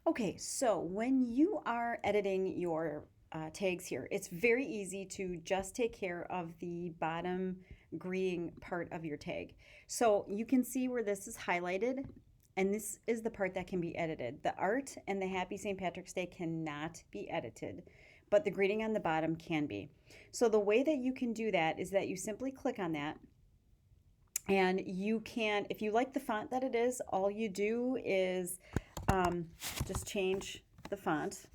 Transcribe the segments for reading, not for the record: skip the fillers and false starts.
Okay, so when you are editing your tags here, it's very easy to just take care of the bottom greeting part of your tag. So you can see where this is highlighted, and this is the part that can be edited. The art and the Happy St. Patrick's Day cannot be edited, but the greeting on the bottom can be. So the way that you can do that is that you simply click on that, and you can, if you like the font that it is, all you do is um, just change the font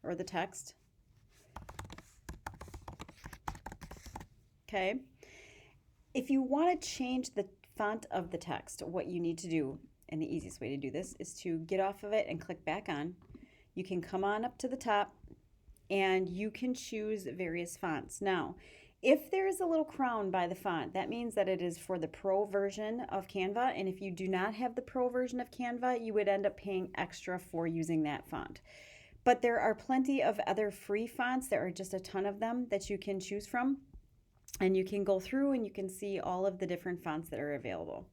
or the text. Okay. If you want to change the font of the text, what you need to do, and the easiest way to do this, is to get off of it and click back on. You can come on up to the top and you can choose various fonts. Now, if there is a little crown by the font, that means that it is for the Pro version of Canva. And if you do not have the Pro version of Canva, you would end up paying extra for using that font. But there are plenty of other free fonts. There are just a ton of them that you can choose from. And you can go through and you can see all of the different fonts that are available.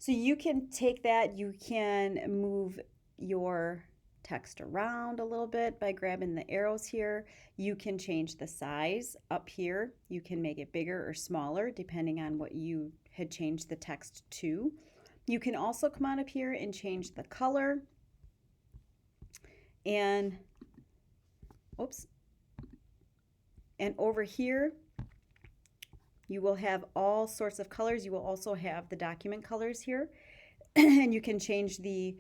So you can take that, you can move your text around a little bit by grabbing the arrows here. You can change the size up here. You can make it bigger or smaller depending on what you had changed the text to. You can also come on up here and change the color. And, oops. And over here, you will have all sorts of colors. You will also have the document colors here. And you can change the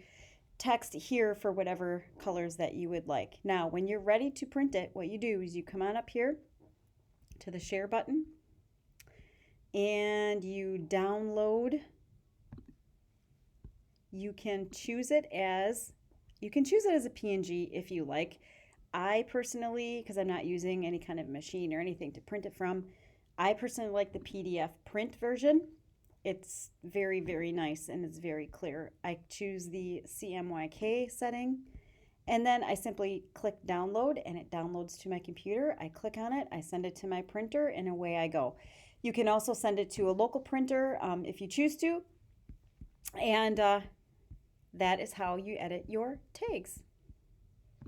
text here for whatever colors that you would like. Now, when you're ready to print it, what you do is you come on up here to the share button and you download. You can choose it as a PNG if you like. I personally, because I'm not using any kind of machine or anything to print it from, I personally like the PDF print version. It's very, very nice and it's very clear. I choose the CMYK setting and then I simply click download and it downloads to my computer. I click on it, I send it to my printer, and away I go. You can also send it to a local printer if you choose to. And that is how you edit your tags.